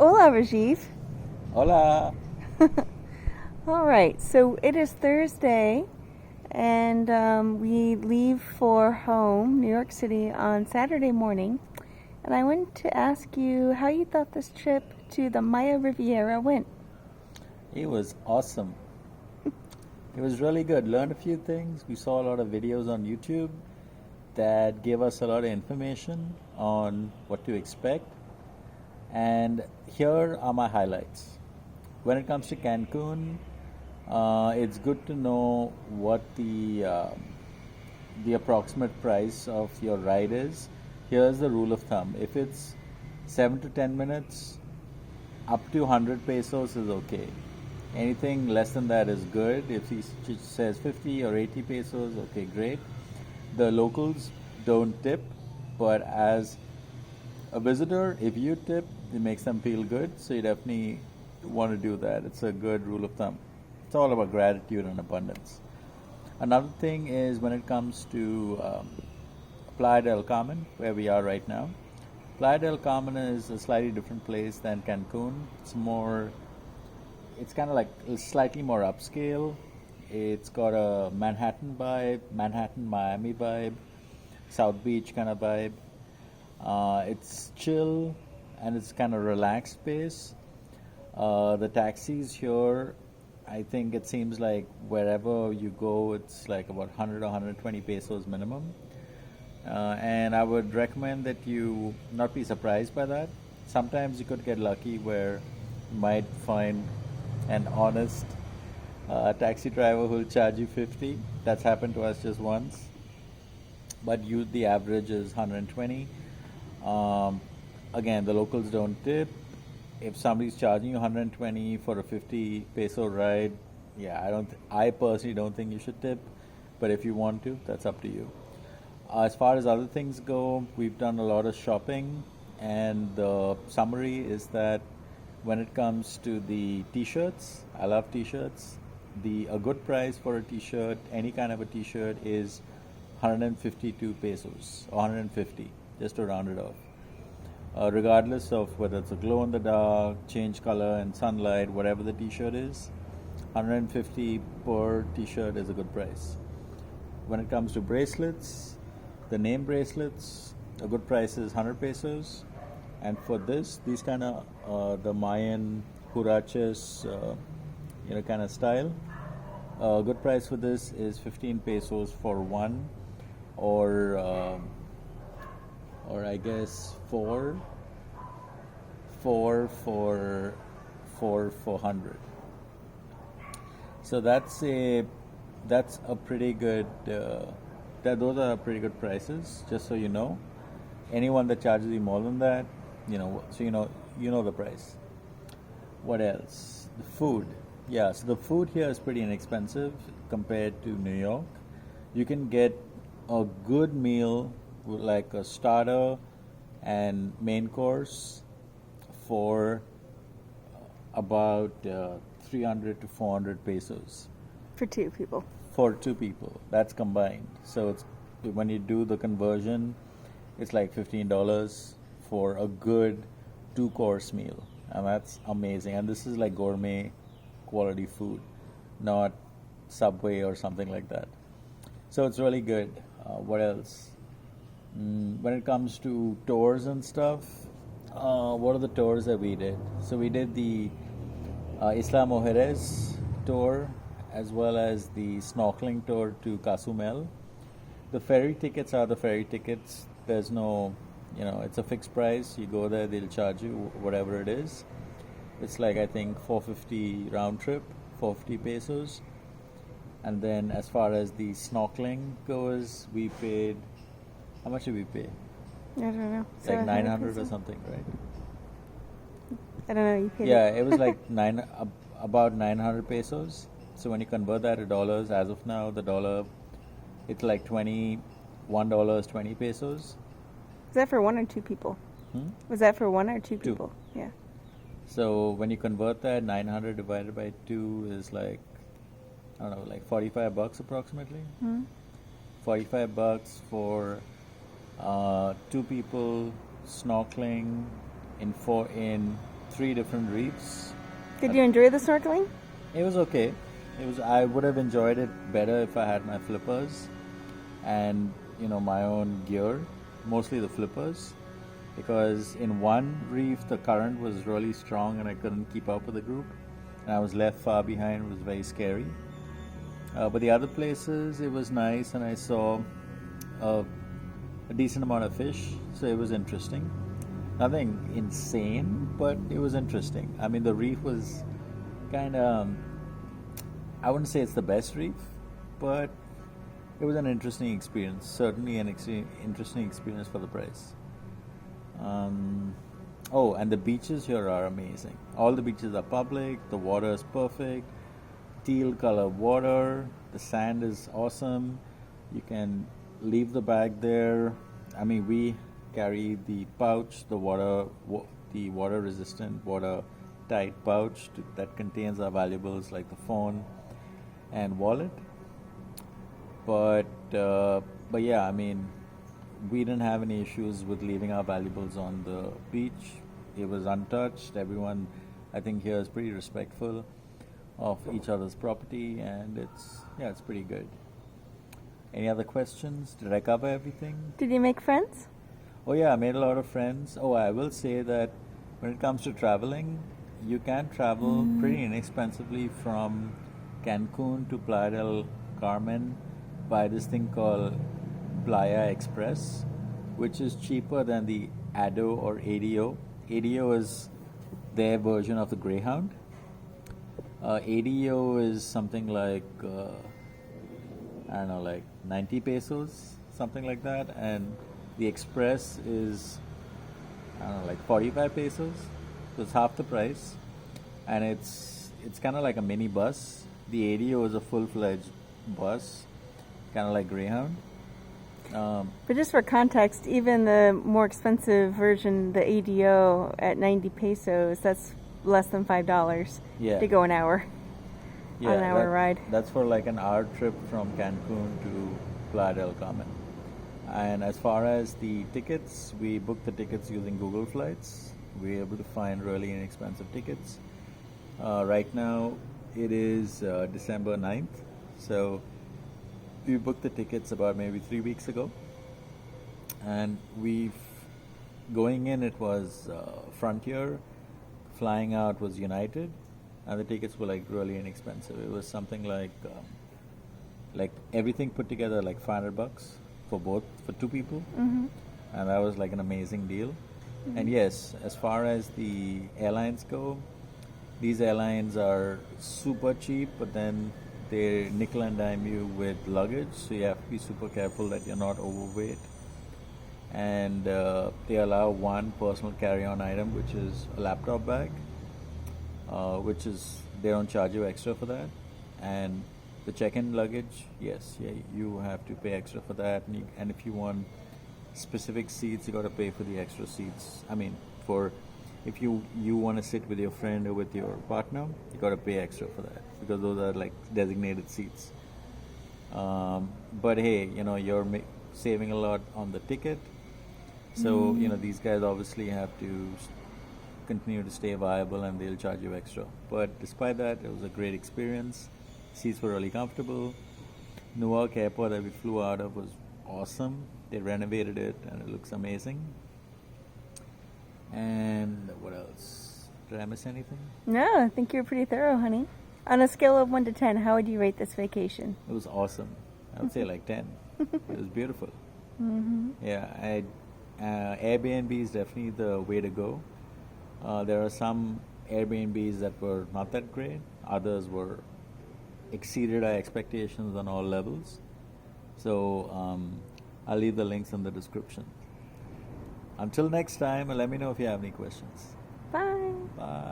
Hola, Rajiv. Hola. All right, so it is Thursday, and we leave for home, New York City, on Saturday morning. And I wanted to ask you how you thought this trip to the Maya Riviera went. It was awesome. It was really good. Learned a few things. We saw a lot of videos on YouTube that gave us a lot of information on what to expect. And here are my highlights. When it comes to Cancun, it's good to know what the approximate price of your ride is. Here's the rule of thumb: if it's 7 to 10 minutes, up to 100 pesos is okay. Anything less than that is good. If he says 50 or 80 pesos, okay, great. The locals don't tip, but as a visitor, if you tip, it makes them feel good. So you definitely want to do that. It's a good rule of thumb. It's all about gratitude and abundance. Another thing is when it comes to Playa del Carmen, where we are right now. Playa del Carmen is a slightly different place than Cancun. It's kind of like slightly more upscale. It's got a Manhattan vibe, Manhattan Miami vibe, South Beach kind of vibe. It's chill and it's kind of relaxed pace. The taxis here, I think it seems like wherever you go, it's like about 100 or 120 pesos minimum. And I would recommend that you not be surprised by that. Sometimes you could get lucky where you might find an honest taxi driver who'll charge you 50. That's happened to us just once. But the average is 120. Um, Again, the locals don't tip. If somebody's charging you 120 for a 50 peso ride, yeah, I personally don't think you should tip. But if you want to, that's up to you. As far as other things go, we've done a lot of shopping, and the summary is that when it comes to the t-shirts, I love t-shirts. A good price for a t-shirt, any kind of a t-shirt, is 152 pesos or 150, just to round it off. Regardless of whether it's a glow in the dark, change color in sunlight, whatever the t-shirt is, 150 per t-shirt is a good price. When it comes to bracelets, the name bracelets, a good price is 100 pesos. And for these kind of the Mayan huaraches, kind of style, a good price for this is 15 pesos for one, or I guess four for 400. So that's a pretty good. Those are pretty good prices. Just so you know, anyone that charges you more than that, so you know the price. What else? The food. Yeah, so the food here is pretty inexpensive compared to New York. You can get a good meal with like a starter and main course for about 300 to 400 pesos For two people. for two people. That's combined. So when you do the conversion, it's like $15 for a good two-course meal, and that's amazing. And this is like gourmet quality food, not Subway or something like that. So it's really good. What else? When it comes to tours and stuff, what are the tours that we did? So we did the Isla Mujeres tour, as well as the snorkeling tour to Cozumel. The ferry tickets are the ferry tickets. There's no, it's a fixed price. You go there, they'll charge you whatever it is. It's like, I think, 450 round trip, 450 pesos. And then as far as the snorkeling goes, we paid, how much did we pay? I don't know. Like 900 or something, right? I don't know. You paid Yeah, it. it was like about 900 pesos. So when you convert that to dollars, as of now, the dollar, it's like $21 is 20 pesos. Was that for one or two people? Was that for one or two people? Yeah. So when you convert that, 900 divided by 2 is like, I don't know, like $45 approximately. 45 bucks for two people snorkeling in 3 different reefs. Did you enjoy the snorkeling? It was okay. I would have enjoyed it better if I had my flippers and my own gear, mostly the flippers, because in one reef the current was really strong and I couldn't keep up with the group, and I was left far behind. It was very scary. But the other places it was nice, and I saw a decent amount of fish, so it was interesting. Nothing insane, but it was interesting. I mean, the reef was kind of, I wouldn't say it's the best reef, but it was an interesting experience. Certainly an interesting experience for the price. Oh, and the beaches here are amazing. All the beaches are public. The water is perfect. Teal color water. The sand is awesome. You can leave the bag there. I mean, we carry the pouch, the water resistant, water tight pouch that contains our valuables like the phone and wallet. But yeah, I mean, we didn't have any issues with leaving our valuables on the beach. It was untouched. Everyone, I think, here is pretty respectful of each other's property, and it's pretty good. Any other questions? Did I cover everything? Did you make friends? Oh yeah, I made a lot of friends. Oh, I will say that when it comes to traveling, you can travel pretty inexpensively from Cancun to Playa del Carmen by this thing called Playa Express, which is cheaper than the ADO or ADO. ADO is their version of the Greyhound. ADO is something like, I don't know, like 90 pesos, something like that. And the Express is, I don't know, like 45 pesos. So it's half the price. And it's kind of like a mini bus. The ADO is a full-fledged bus, kind of like Greyhound. But just for context, even the more expensive version, the ADO at 90 pesos, that's less than $5 to go an hour. Yeah, on an hour ride. That's for like an hour trip from Cancun to Playa del Carmen. And as far as the tickets, we booked the tickets using Google Flights. We were able to find really inexpensive tickets. Right now, it is December 9th. So we booked the tickets about maybe 3 weeks ago. And going in, it was Frontier. Flying out was United. And the tickets were like really inexpensive. It was something like everything put together, like $500 for 2 people. Mm-hmm. And that was like an amazing deal. Mm-hmm. And yes, as far as the airlines go, these airlines are super cheap, but then they nickel and dime you with luggage, so you have to be super careful that you're not overweight. And they allow one personal carry-on item, which is a laptop bag, they don't charge you extra for that. And the check-in luggage, you have to pay extra for that. And if you want specific seats, you got to pay for the extra seats. I mean, if you want to sit with your friend or with your partner, you got to pay extra for that, because those are like designated seats. But hey, you're saving a lot on the ticket. So, these guys obviously have to continue to stay viable, and they'll charge you extra. But despite that, it was a great experience. Seats were really comfortable. Newark Airport that we flew out of was awesome. They renovated it, and it looks amazing. And what else? Did I miss anything? No, I think you're pretty thorough, honey. On a scale of 1 to 10, how would you rate this vacation? It was awesome. I would say like 10. It was beautiful. Mm-hmm. Yeah, Airbnb is definitely the way to go. There are some Airbnbs that were not that great. Others exceeded our expectations on all levels. So I'll leave the links in the description. Until next time, let me know if you have any questions. Bye. Bye.